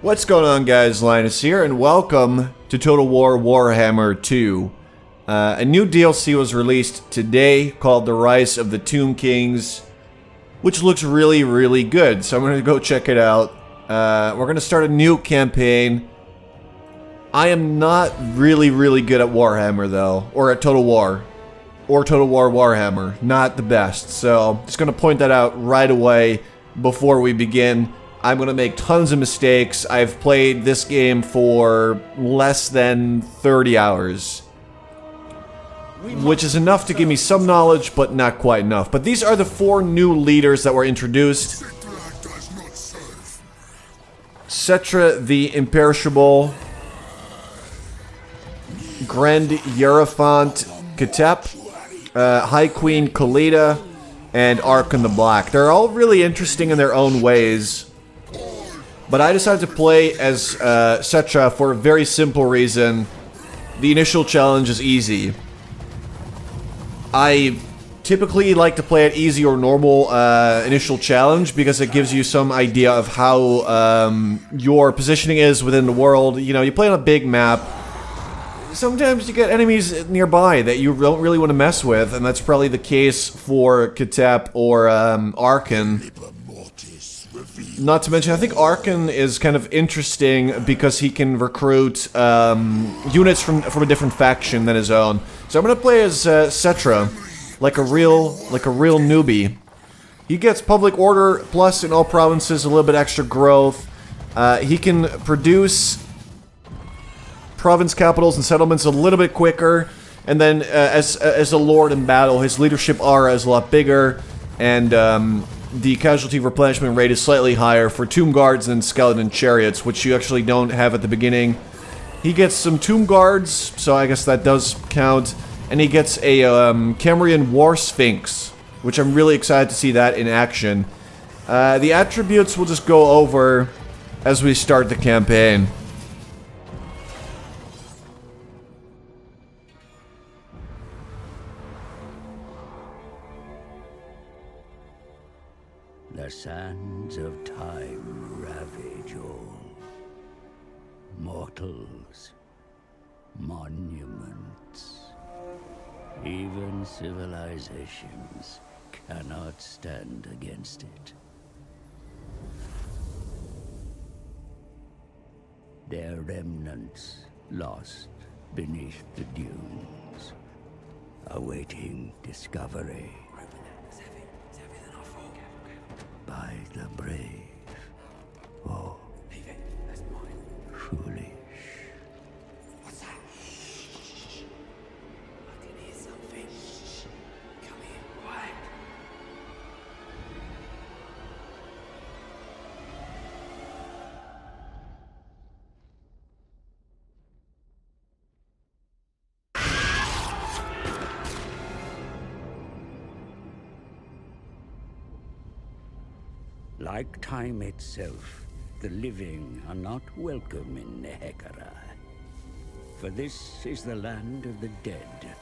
What's going on, guys? Linus here, and welcome to Total War Warhammer 2. A new DLC was released today called The Rise of the Tomb Kings, which looks really good, so I'm going to go check it out. We're going to start a new campaign. I am not really good at Warhammer, though, or at Total War. Or Total War Warhammer. Not the best, so I'm just going to point that out right away before we begin. I'm going to make tons of mistakes. I've played this game for less than 30 hours. Which is enough to give me some knowledge, but not quite enough. But these are the 4 new leaders that were introduced. Settra the Imperishable, Grand Hierophant Ketep, High Queen Khalida, and Arkhan the Black. They're all really interesting in their own ways. But I decided to play as Settra for a very simple reason. The initial challenge is easy. I typically like to play at easy or normal initial challenge because it gives you some idea of how your positioning is within the world. You know, you play on a big map. Sometimes you get enemies nearby that you don't really want to mess with, and that's probably the case for Ketep or Arkhan. Not to mention, I think Arkhan is kind of interesting because he can recruit units from a different faction than his own. So I'm gonna play as Settra, like a real newbie. He gets public order plus in all provinces, a little bit extra growth. He can produce province capitals and settlements a little bit quicker, and then as a lord in battle, his leadership aura is a lot bigger, and the casualty replenishment rate is slightly higher for tomb guards and skeleton chariots, which you actually don't have at the beginning. He gets some tomb guards, so I guess that does count, and he gets a Cambrian war sphinx, which I'm really excited to see that in action. The attributes we'll just go over as we start the campaign. The sands of time ravage all. Mortals, monuments, even civilizations cannot stand against it. Their remnants lost beneath the dunes, awaiting discovery. By the brave, or foolish. What's that? I can hear something. Come here, quiet. Like time itself, the living are not welcome in Nehekara. For this is the land of the dead,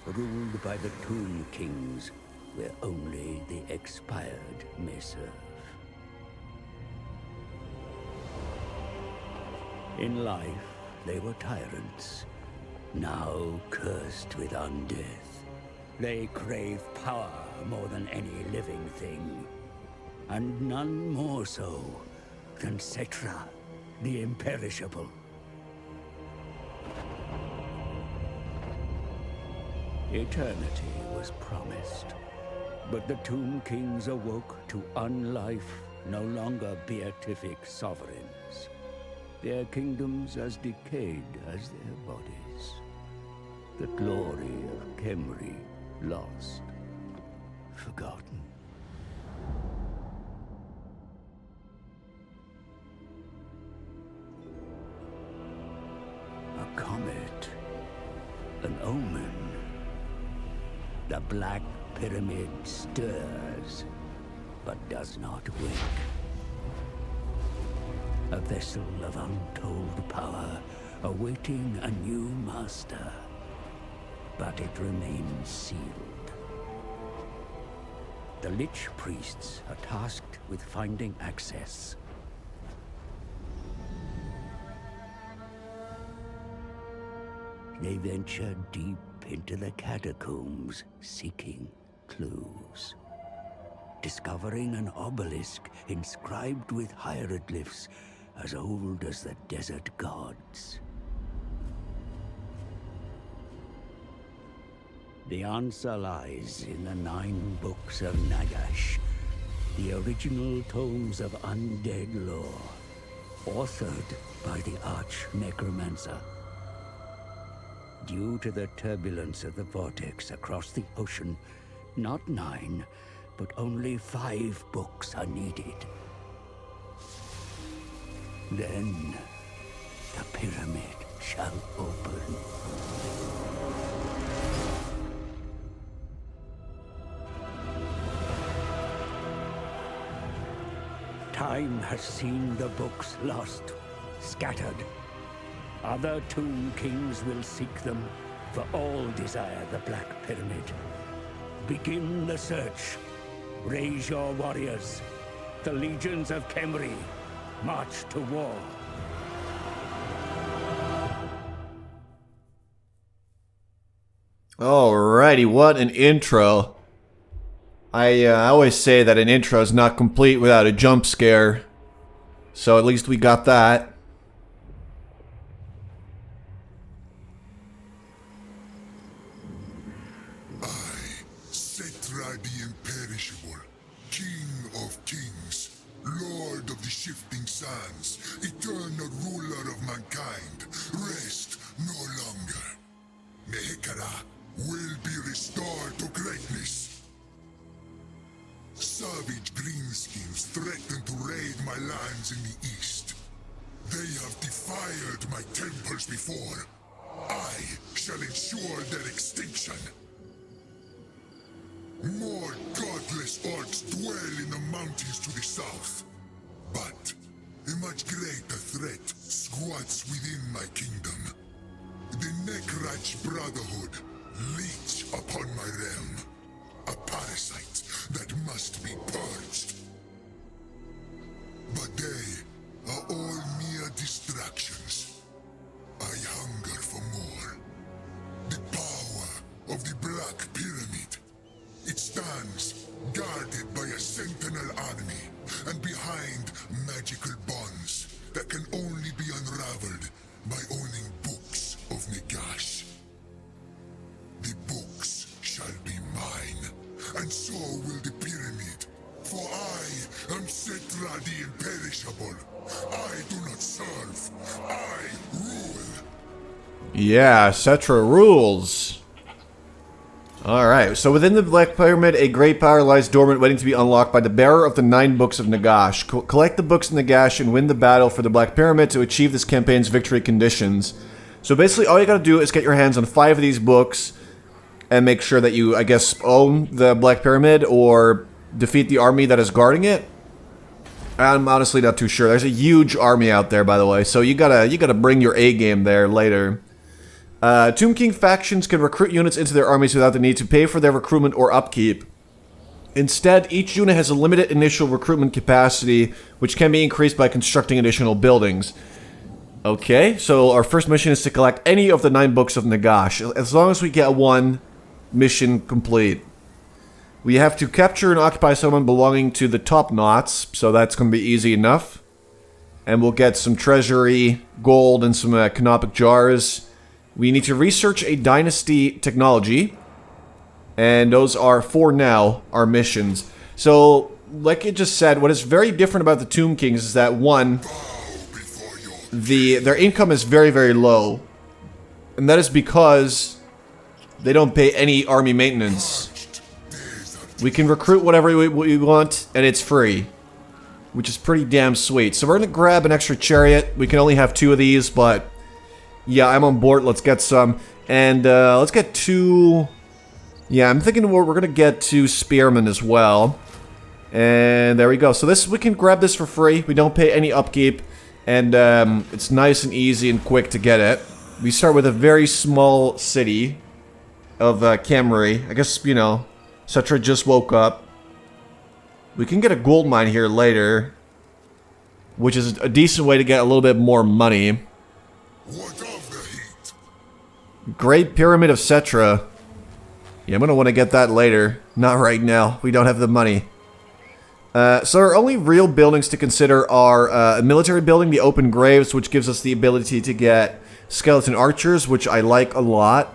ruled by the Tomb Kings, where only the expired may serve. In life, they were tyrants, now cursed with undeath. They crave power more than any living thing. And none more so than Settra the Imperishable. Eternity was promised, but the Tomb Kings awoke to unlife, no longer beatific sovereigns. Their kingdoms as decayed as their bodies. The glory of Khemri lost, forgotten. A comet, an omen. The Black Pyramid stirs, but does not wake. A vessel of untold power, awaiting a new master. But it remains sealed. The Lich Priests are tasked with finding access. they venture deep into the catacombs, seeking clues. Discovering an obelisk inscribed with hieroglyphs as old as the desert gods. The answer lies in the 9 books of Nagash, the original tomes of undead lore, authored by the arch-necromancer. Due to the turbulence of the vortex across the ocean, not 9, but only 5 books are needed. Then, the pyramid shall open. Time has seen the books lost, scattered. Other tomb kings will seek them, for all desire the Black Pyramid. Begin the search. Raise your warriors. The legions of Khemri march to war. Alrighty, what an intro. I always say that an intro is not complete without a jump scare. So at least we got that. Settra the Imperishable, King of Kings, Lord of the Shifting Sands, eternal ruler of mankind, rest no longer. Mehekara will be restored to greatness. Savage greenskins threaten to raid my lands in the east. They have defiled my temples before. I shall ensure their extinction. More godless orcs dwell in the mountains to the south. But a much greater threat squats within my kingdom. The Necrach Brotherhood leech upon my realm. A parasite that must be purged. But they are all mere distractions. I hunger for more. The power of the Black Pyramid. It stands guarded by a sentinel army and behind magical bonds that can only be unraveled by owning books of Nagash. The books shall be mine, and so will the pyramid. For I am Settra the Imperishable. I do not serve, I rule. Yeah, Settra rules. Alright, so within the Black Pyramid, a great power lies dormant waiting to be unlocked by the bearer of the 9 books of Nagash. Collect the books of Nagash and win the battle for the Black Pyramid to achieve this campaign's victory conditions. So basically all you gotta do is get your hands on 5 of these books and make sure that you, I guess, own the Black Pyramid or defeat the army that is guarding it. I'm honestly not too sure. There's a huge army out there, by the way, so you gotta bring your A game there later. Tomb King factions can recruit units into their armies without the need to pay for their recruitment or upkeep. Instead, each unit has a limited initial recruitment capacity, which can be increased by constructing additional buildings. Okay, so our first mission is to collect any of the 9 books of Nagash. As long as we get one mission complete. We have to capture and occupy someone belonging to the top knots, so that's going to be easy enough. And we'll get some treasury, gold, and some canopic jars. We need to research a dynasty technology. And those are, for now, our missions. So, like it just said, what is very different about the Tomb Kings is that, one, their income is very, very low. And that is because they don't pay any army maintenance. We can recruit whatever we want, and it's free. Which is pretty damn sweet. So we're going to grab an extra chariot. We can only have 2 of these, but... yeah, I'm on board. Let's get some. And let's get 2... yeah, I'm thinking we're going to get 2 spearmen as well. And there we go. So this, we can grab this for free. We don't pay any upkeep. And it's nice and easy and quick to get it. We start with a very small city of Khemri. I guess, you know, Settra just woke up. We can get a gold mine here later, which is a decent way to get a little bit more money. What of the heat? Great Pyramid of Settra. Yeah, I'm gonna want to get that later. Not right now. We don't have the money. So our only real buildings to consider are a military building, the Open Graves, which gives us the ability to get skeleton archers, which I like a lot.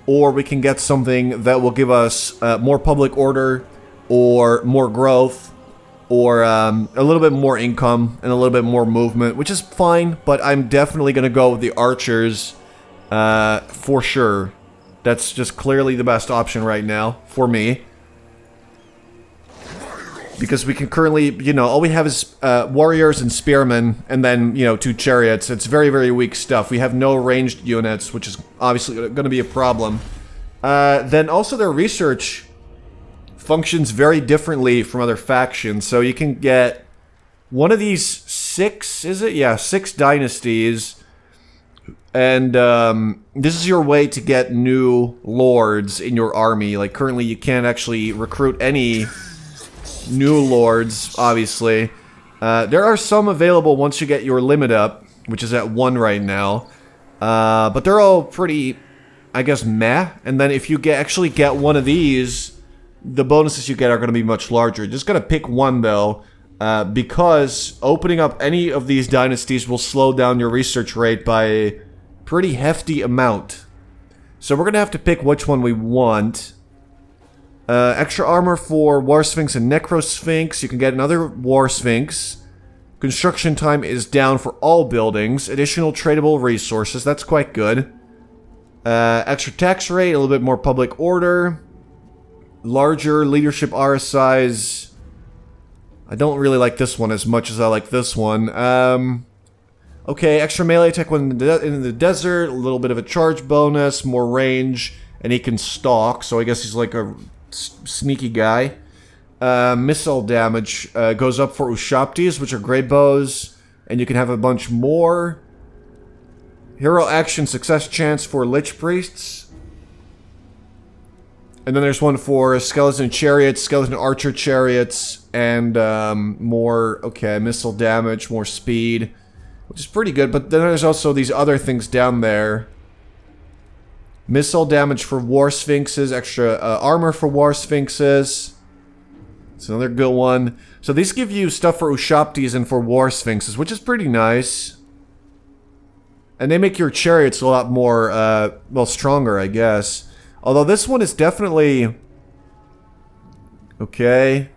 Or we can get something that will give us more public order, or more growth, or a little bit more income, and a little bit more movement, which is fine, but I'm definitely going to go with the archers for sure. That's just clearly the best option right now, for me. Because we can currently, you know, all we have is warriors and spearmen, and then, you know, 2 chariots. It's very, very weak stuff. We have no ranged units, which is obviously going to be a problem. Then also their research functions very differently from other factions. So you can get one of these 6, is it? Yeah, 6 dynasties. And this is your way to get new lords in your army. Like, currently you can't actually recruit any new lords, obviously. There are some available once you get your limit up, which is at 1 right now. But they're all pretty, I guess, meh. And then if you actually get one of these, the bonuses you get are going to be much larger. Just got to pick one, though, because opening up any of these dynasties will slow down your research rate by a pretty hefty amount. So we're going to have to pick which one we want. Extra armor for War Sphinx and Necro Sphinx. You can get another War Sphinx. Construction time is down for all buildings. Additional tradable resources. That's quite good. Extra tax rate. A little bit more public order. Larger leadership RSIs. I don't really like this one as much as I like this one. Okay, extra melee attack when in the desert. A little bit of a charge bonus. More range. And he can stalk. So I guess he's like a sneaky guy. Missile damage goes up for Ushaptis, which are great bows, and you can have a bunch more. Hero action success chance for Lich Priests. And then there's one for Skeleton Chariots, Skeleton Archer Chariots, and more, okay, missile damage, more speed, which is pretty good, but then there's also these other things down there. Missile damage for War Sphinxes, extra armor for War Sphinxes. It's another good one. So these give you stuff for Ushaptis and for War Sphinxes, which is pretty nice. And they make your chariots a lot more, well, stronger, I guess. Although this one is definitely... okay.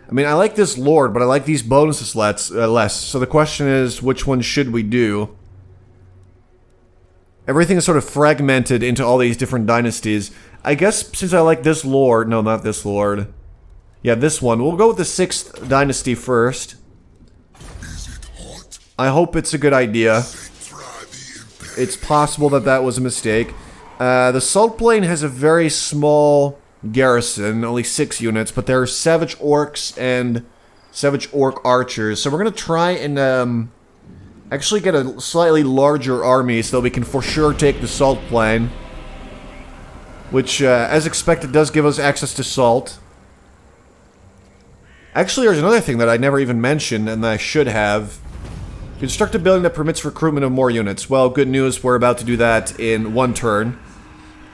I mean, I like this Lord, but I like these bonuses less. So the question is, which one should we do? Everything is sort of fragmented into all these different dynasties. I guess since I like this lord... no, not this lord. Yeah, this one. We'll go with the 6th dynasty first. I hope it's a good idea. It's possible that that was a mistake. The Salt Plain has a very small garrison, only 6 units, but there are Savage Orcs and Savage Orc Archers. So we're going to try and... actually get a slightly larger army so that we can for sure take the Salt Plain. Which, as expected, does give us access to salt. Actually, there's another thing that I never even mentioned, and that I should have. Construct a building that permits recruitment of more units. Well, good news, we're about to do that in 1 turn.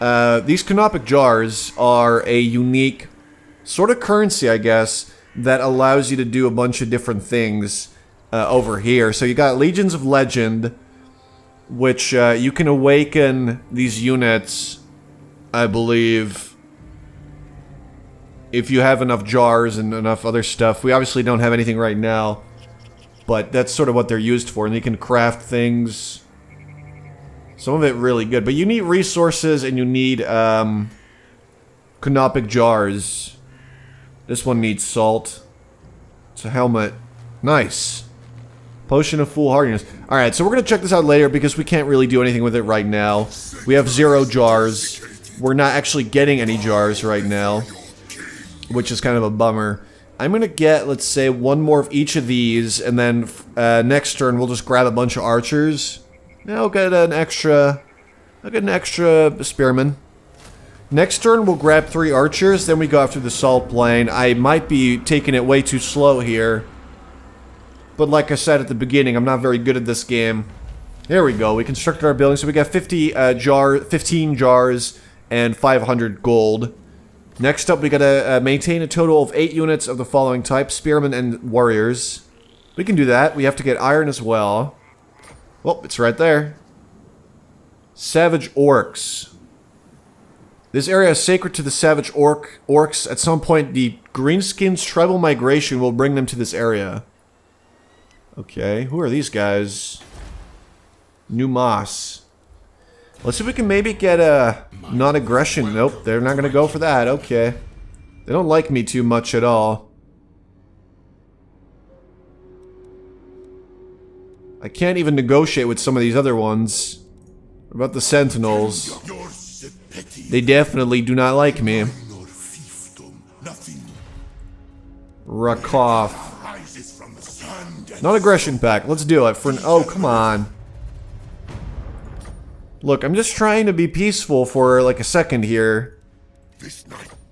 These canopic jars are a unique sort of currency, I guess, that allows you to do a bunch of different things. Over here. So you got Legions of Legend, which you can awaken these units, I believe, if you have enough jars and enough other stuff. We obviously don't have anything right now, but that's sort of what they're used for, and you can craft things. Some of it really good, but you need resources and you need canopic jars. This one needs salt. It's a helmet. Nice. Potion of Foolhardiness. Alright, so we're going to check this out later because we can't really do anything with it right now. We have 0 jars. We're not actually getting any jars right now, which is kind of a bummer. I'm going to get, let's say, 1 more of each of these, and then next turn we'll just grab a bunch of archers. Now I'll get an extra spearman. Next turn we'll grab 3 archers, then we go after the Salt Plain. I might be taking it way too slow here. But like I said at the beginning, I'm not very good at this game. There we go. We constructed our building, so we got 15 jars and 500 gold. Next up, we gotta maintain a total of 8 units of the following type: spearmen and warriors. We can do that. We have to get iron as well. Well, it's right there. Savage orcs. This area is sacred to the savage orcs. At some point, the greenskins' tribal migration will bring them to this area. Okay, who are these guys? New moss. Let's see if we can maybe get a non-aggression. Nope, they're not gonna go for that. Okay. They don't like me too much at all. I can't even negotiate with some of these other ones. What about the sentinels? They definitely do not like me. Rakoff. Non-aggression pact. Let's do it for an... Oh, come on. Look, I'm just trying to be peaceful for like a second here.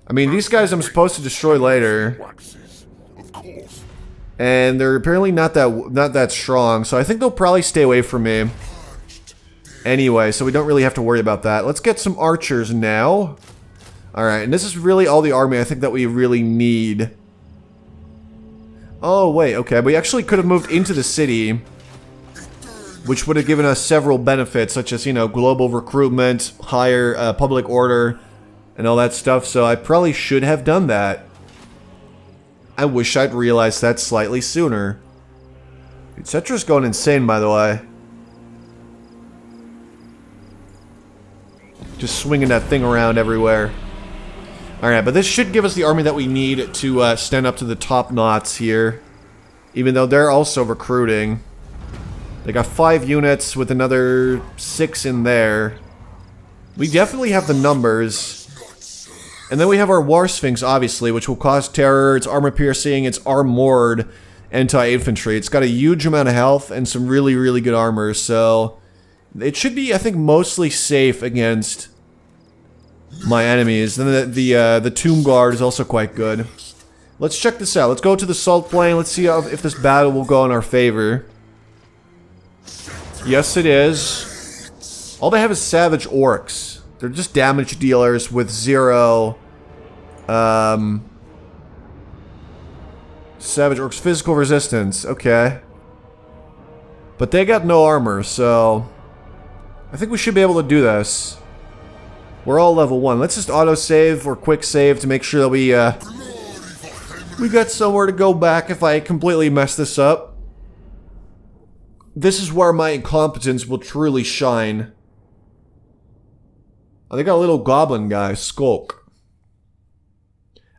I mean, these guys I'm supposed to destroy later. And they're apparently not that strong, so I think they'll probably stay away from me. Anyway, so we don't really have to worry about that. Let's get some archers now. Alright, and this is really all the army I think that we really need. Oh, wait, okay. We actually could have moved into the city, which would have given us several benefits, such as, you know, global recruitment, higher public order, and all that stuff, so I probably should have done that. I wish I'd realized that slightly sooner. Dude, Settra's going insane, by the way. Just swinging that thing around everywhere. Alright, but this should give us the army that we need to stand up to the top knots here. Even though they're also recruiting. They got 5 units with another 6 in there. We definitely have the numbers. And then we have our War Sphinx, obviously, which will cause terror. It's armor piercing, it's armored anti-infantry. It's got a huge amount of health and some really, really good armor, so... It should be, I think, mostly safe against my enemies. Then the Tomb Guard is also quite good. Let's check this out. Let's go to the Salt Plain. Let's see if this battle will go in our favor. Yes, it is. All they have is Savage Orcs. They're just damage dealers with 0... Savage Orcs physical resistance. Okay. But they got no armor, so... I think we should be able to do this. We're all level 1. Let's just auto-save or quick-save to make sure that we got somewhere to go back if I completely mess this up. This is where my incompetence will truly shine. Oh, they got a little goblin guy, Skulk.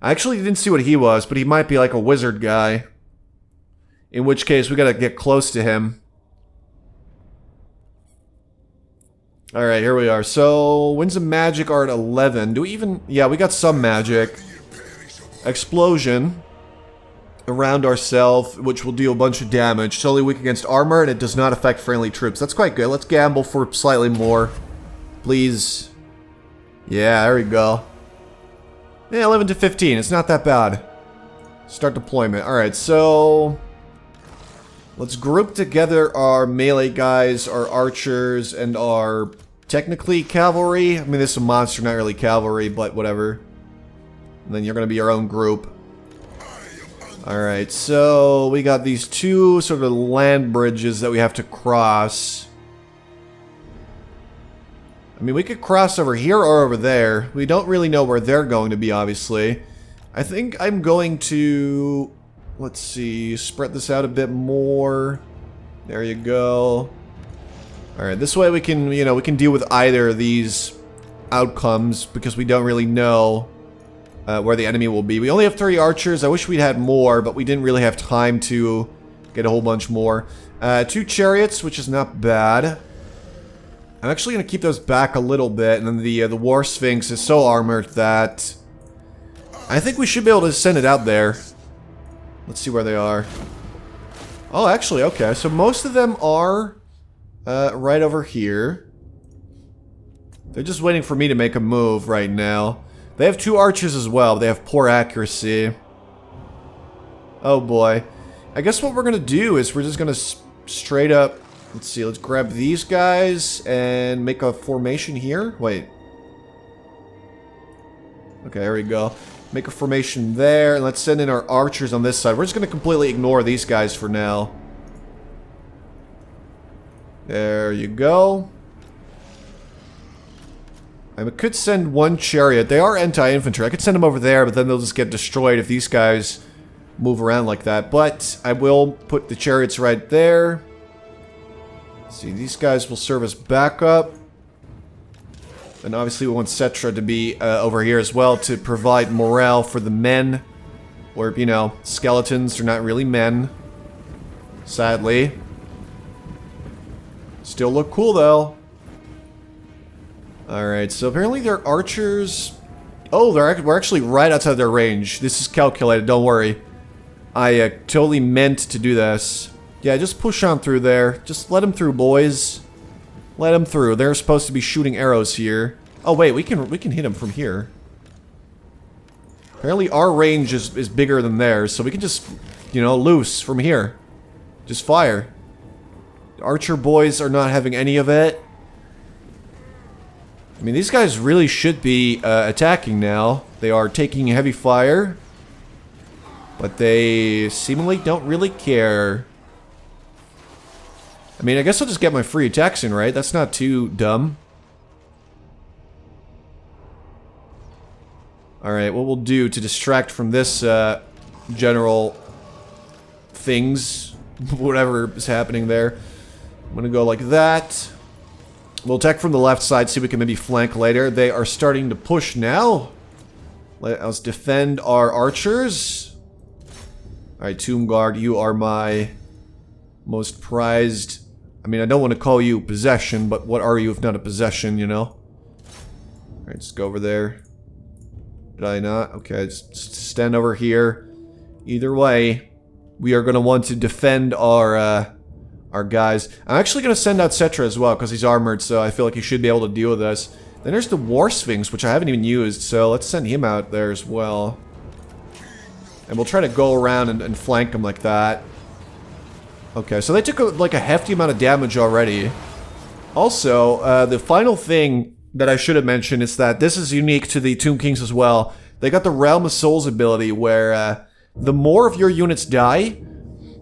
I actually didn't see what he was, but he might be like a wizard guy. In which case, we gotta get close to him. Alright, here we are. So, winds of magic are at 11. Do we even... Yeah, we got some magic. Explosion. Around ourselves, which will deal a bunch of damage. Totally weak against armor, and it does not affect friendly troops. That's quite good. Let's gamble for slightly more. Please. Yeah, there we go. Yeah, 11 to 15. It's not that bad. Start deployment. Alright, so... Let's group together our melee guys, our archers, and our technically cavalry. I mean, this is a monster, not really cavalry, but whatever. And then you're going to be your own group. Alright, so we got these 2 sort of land bridges that we have to cross. I mean, we could cross over here or over there. We don't really know where they're going to be, obviously. I think I'm going to... Let's see, spread this out a bit more. There you go. Alright, this way we can, you know, we can deal with either of these outcomes because we don't really know where the enemy will be. We only have 3 archers. I wish we'd had more, but we didn't really have time to get a whole bunch more. 2 chariots, which is not bad. I'm actually going to keep those back a little bit, and then the War Sphinx is so armored that I think we should be able to send it out there. Let's see where they are. Oh, actually, okay. So most of them are right over here. They're just waiting for me to make a move right now. They have 2 archers as well, but they have poor accuracy. Oh boy. I guess what we're going to do is we're just going to straight up Let's see, let's grab these guys and make a formation here. Wait. Okay, there we go. Make a formation there, and let's send in our archers on this side. We're just going to completely ignore these guys for now. There you go. I could send one chariot. They are anti-infantry. I could send them over there, but then they'll just get destroyed if these guys move around like that. But I will put the chariots right there. Let's see, these guys will serve as backup. And obviously we want Settra to be over here as well to provide morale for the men. Or, you know, skeletons are not really men. Sadly. Still look cool though. Alright, so apparently they're archers. Oh, we're actually right outside their range. This is calculated, don't worry. I totally meant to do this. Yeah, just push on through there. Just let them through, boys. Let them through. They're supposed to be shooting arrows here. Oh wait, we can hit them from here. Apparently our range is bigger than theirs, so we can just, you know, loose from here. Just fire. The archer boys are not having any of it. I mean, these guys really should be attacking now. They are taking heavy fire. But they seemingly don't really care. I mean, I guess I'll just get my free attacks in, right? That's not too dumb. Alright, what we'll do to distract from this general things, whatever is happening there. I'm gonna go like that. We'll attack from the left side, see if we can maybe flank later. They are starting to push now. Let us defend our archers. Alright, Tomb Guard, you are my most prized... I mean, I don't want to call you possession, but what are you if not a possession, you know? Alright, just go over there. Did I not? Okay, just stand over here. Either way, we are going to want to defend our guys. I'm actually going to send out Settra as well, because he's armored, so I feel like he should be able to deal with us. Then there's the War Sphinx, which I haven't even used, so let's send him out there as well. And we'll try to go around and flank him like that. Okay, so they took like a hefty amount of damage already. Also, the final thing that I should have mentioned is that this is unique to the Tomb Kings as well. They got the Realm of Souls ability where the more of your units die,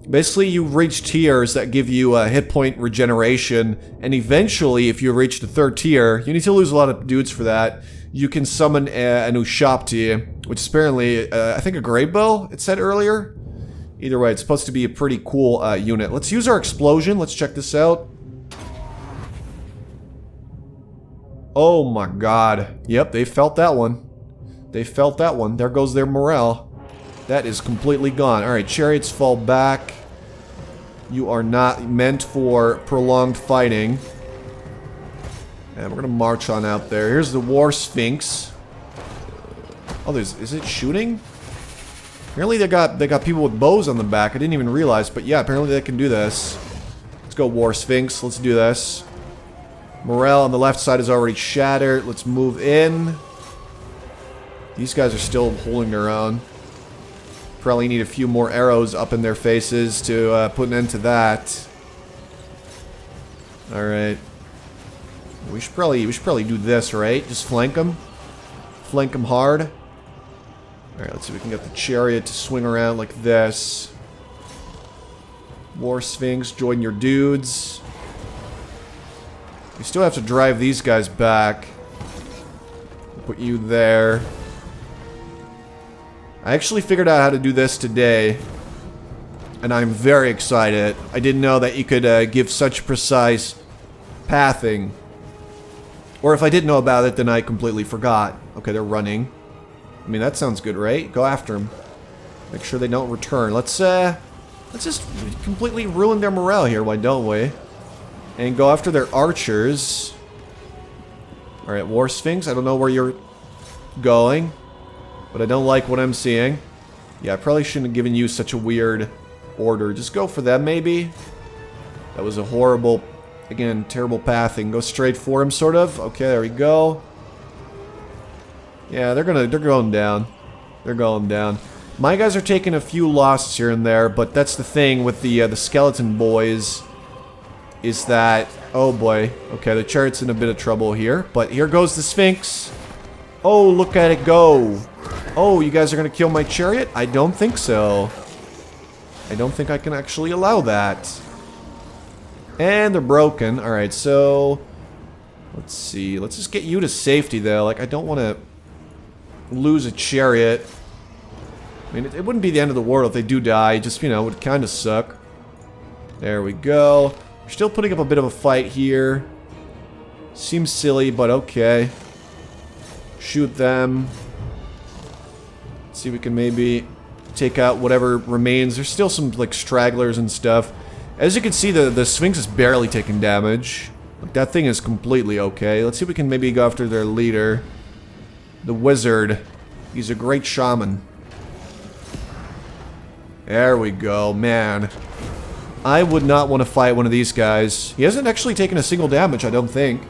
basically you reach tiers that give you hit point regeneration, and eventually if you reach the 3rd tier, you need to lose a lot of dudes for that, you can summon a new Ushapti, which is apparently, I think a Great Bow, it said earlier. Either way, it's supposed to be a pretty cool unit. Let's use our explosion, let's check this out. Oh my god. Yep, they felt that one. They felt that one. There goes their morale. That is completely gone. Alright, chariots fall back. You are not meant for prolonged fighting. And we're gonna march on out there. Here's the War Sphinx. Oh, is it shooting? Apparently they got people with bows on the back. I didn't even realize, but yeah, apparently they can do this. Let's go War Sphinx. Let's do this. Morale on the left side is already shattered. Let's move in. These guys are still holding their own. Probably need a few more arrows up in their faces to put an end to that. Alright. We should probably do this, right? Just flank them. Flank them hard. Alright, let's see if we can get the chariot to swing around like this. War Sphinx, join your dudes. We still have to drive these guys back. Put you there. I actually figured out how to do this today. And I'm very excited. I didn't know that you could give such precise pathing. Or if I didn't know about it, then I completely forgot. Okay, they're running. I mean, that sounds good, right? Go after them. Make sure they don't return. Let's just completely ruin their morale here, why don't we? And go after their archers. Alright, War Sphinx, I don't know where you're going. But I don't like what I'm seeing. Yeah, I probably shouldn't have given you such a weird order. Just go for them, maybe? That was a horrible, again, terrible pathing. Go straight for him, sort of. Okay, there we go. Yeah, they're going down. They're going down. My guys are taking a few losses here and there, but that's the thing with the skeleton boys. is that... Oh boy. Okay, the chariot's in a bit of trouble here. But here goes the Sphinx. Oh, look at it go. Oh, you guys are going to kill my chariot? I don't think so. I don't think I can actually allow that. And they're broken. Alright, so... Let's see. Let's just get you to safety, though. Like, I don't want to lose a chariot. I mean, it wouldn't be the end of the world if they do die. Just, you know, it would kind of suck. There we go. We're still putting up a bit of a fight here. Seems silly, but okay. Shoot them. See if we can maybe take out whatever remains. There's still some, like, stragglers and stuff. As you can see, the Sphinx is barely taking damage. Like, that thing is completely okay. Let's see if we can maybe go after their leader. The wizard. He's a great shaman. There we go, man. I would not want to fight one of these guys. He hasn't actually taken a single damage, I don't think.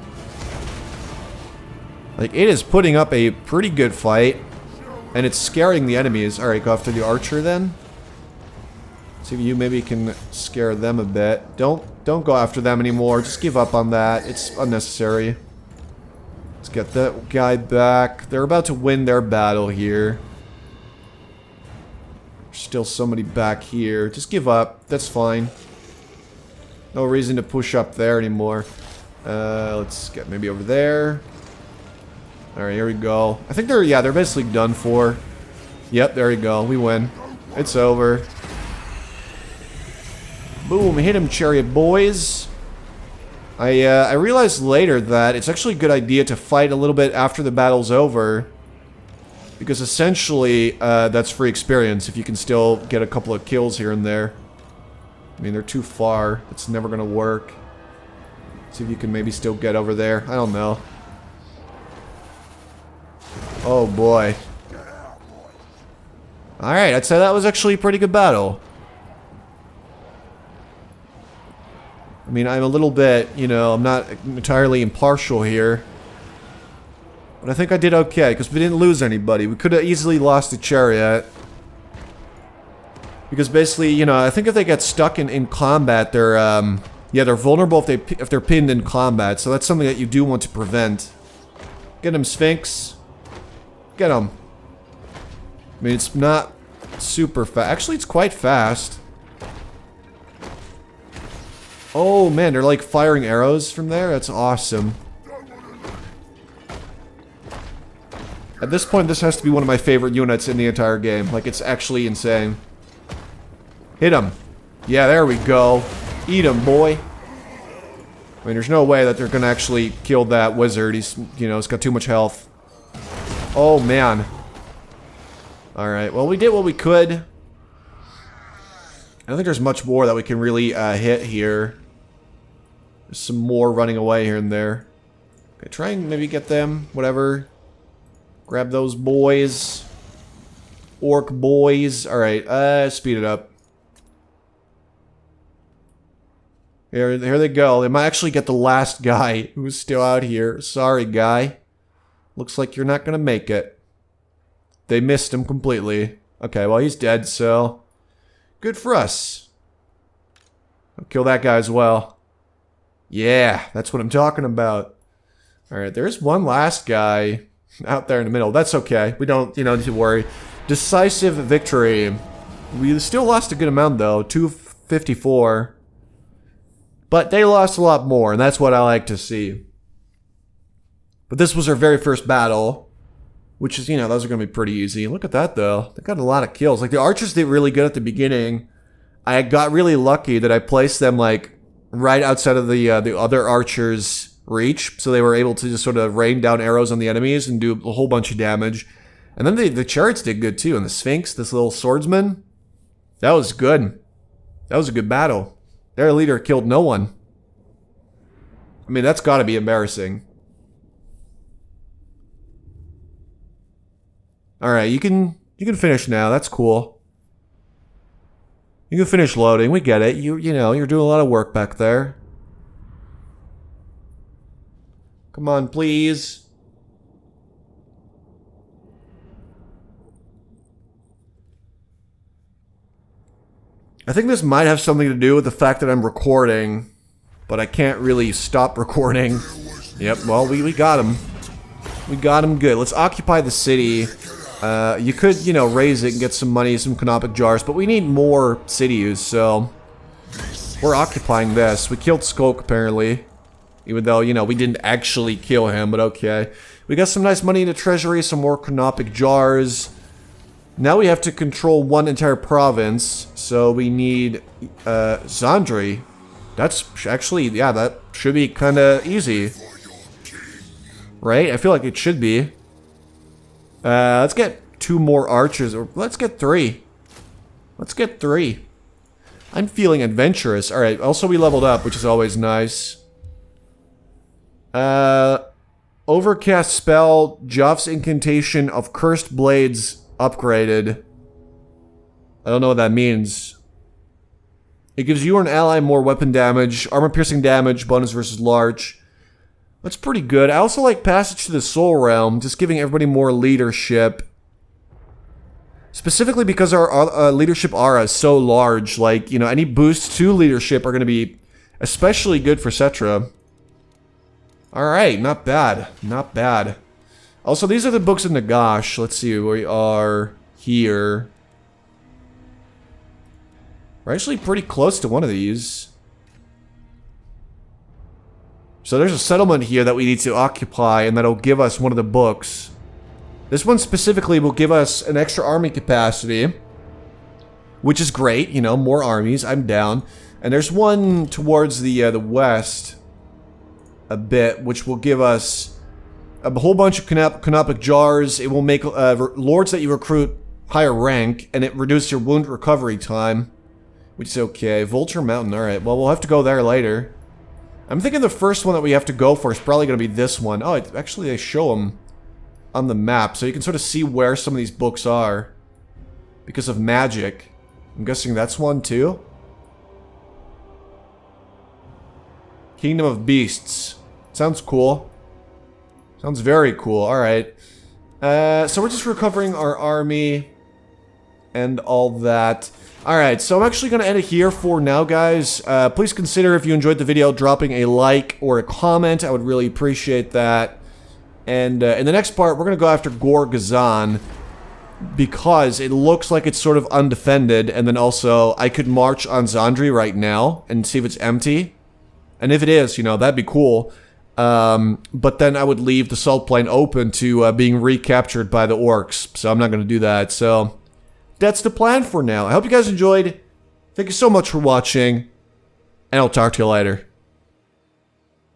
Like, it is putting up a pretty good fight. And it's scaring the enemies. Alright, go after the archer then. See if you maybe can scare them a bit. Don't go after them anymore. Just give up on that. It's unnecessary. Let's get that guy back. They're about to win their battle here. There's still somebody back here. Just give up. That's fine. No reason to push up there anymore. Let's get maybe over there. Alright, here we go. I think they're basically done for. Yep, there we go. We win. It's over. Boom, hit him, chariot boys. I realized later that it's actually a good idea to fight a little bit after the battle's over. Because essentially, that's free experience if you can still get a couple of kills here and there. I mean, they're too far. It's never gonna work. See if you can maybe still get over there. I don't know. Oh boy. Alright, I'd say that was actually a pretty good battle. I mean, I'm a little bit, you know, I'm not entirely impartial here. But I think I did okay, because we didn't lose anybody. We could have easily lost the chariot. Because basically, you know, I think if they get stuck in combat, they're, yeah, they're vulnerable if they're pinned in combat. So that's something that you do want to prevent. Get him, Sphinx. Get him. I mean, it's not super fast. Actually, it's quite fast. Oh, man, they're like firing arrows from there? That's awesome. At this point, this has to be one of my favorite units in the entire game. Like, it's actually insane. Hit him. Yeah, there we go. Eat him, boy. I mean, there's no way that they're gonna actually kill that wizard. He's, you know, he's got too much health. Oh, man. Alright, well, we did what we could. I don't think there's much more that we can really hit here. There's some more running away here and there. Okay, try and maybe get them. Whatever. Grab those boys. Orc boys. Alright, speed it up. Here they go. They might actually get the last guy who's still out here. Sorry, guy. Looks like you're not gonna make it. They missed him completely. Okay, well, he's dead, so... Good for us. I'll kill that guy as well. Yeah, that's what I'm talking about. Alright, there's one last guy out there in the middle. That's okay. We don't, you know, need to worry. Decisive victory. We still lost a good amount, though. 254. But they lost a lot more, and that's what I like to see. But this was our very first battle. Which is, you know, those are going to be pretty easy. Look at that, though. They got a lot of kills. Like, the archers did really good at the beginning. I got really lucky that I placed them, like, right outside of the other archers' reach. So they were able to just sort of rain down arrows on the enemies and do a whole bunch of damage. And then the chariots did good, too. And the Sphinx, this little swordsman, that was good. That was a good battle. Their leader killed no one. I mean, that's got to be embarrassing. Alright, you can finish now. That's cool. You can finish loading. We get it. You know, you're doing a lot of work back there. Come on, please. I think this might have something to do with the fact that I'm recording. but I can't really stop recording. Yep, well, we got him. We got him good. Let's occupy the city. You could, you know, raise it and get some money, some canopic jars, but we need more cities, so we're occupying this. We killed Skulk, apparently. Even though, you know, we didn't actually kill him, but okay. We got some nice money in the treasury, some more canopic jars. Now we have to control one entire province, so we need, Zandri. That's actually, yeah, that should be kind of easy. Right? I feel like it should be. Let's get 2 more archers, or let's get 3. Let's get 3. I'm feeling adventurous. Alright, also we leveled up, which is always nice. Overcast spell, Joff's incantation of cursed blades upgraded. I don't know what that means. It gives you or an ally more weapon damage, armor piercing damage, bonus versus large. That's pretty good. I also like Passage to the Soul Realm, just giving everybody more leadership. Specifically because our leadership aura is so large, like, you know, any boosts to leadership are going to be especially good for Settra. Alright, not bad. Not bad. Also, these are the books in Nagash. Let's see, we are here. We're actually pretty close to one of these. So there's a settlement here that we need to occupy, and that'll give us one of the books. This one specifically will give us an extra army capacity, which is great, you know, more armies, I'm down. And there's one towards the west a bit, which will give us a whole bunch of canopic jars. It will make lords that you recruit higher rank, and it reduces your wound recovery time, which is okay. Vulture Mountain, alright, well, we'll have to go there later. I'm thinking the first one that we have to go for is probably going to be this one. Oh, actually they show them on the map, so you can sort of see where some of these books are because of magic. I'm guessing that's one too. Kingdom of Beasts. Sounds cool. Sounds very cool. Alright. So we're just recovering our army and all that. Alright, so I'm actually going to end it here for now, guys. Please consider, if you enjoyed the video, dropping a like or a comment. I would really appreciate that. And in the next part, we're going to go after Gorgazan, because it looks like it's sort of undefended, and then also I could march on Zandri right now and see if it's empty. And if it is, you know, that'd be cool. But then I would leave the salt plain open to being recaptured by the orcs, so I'm not going to do that. So that's the plan for now. I hope you guys enjoyed. Thank you so much for watching, and I'll talk to you later.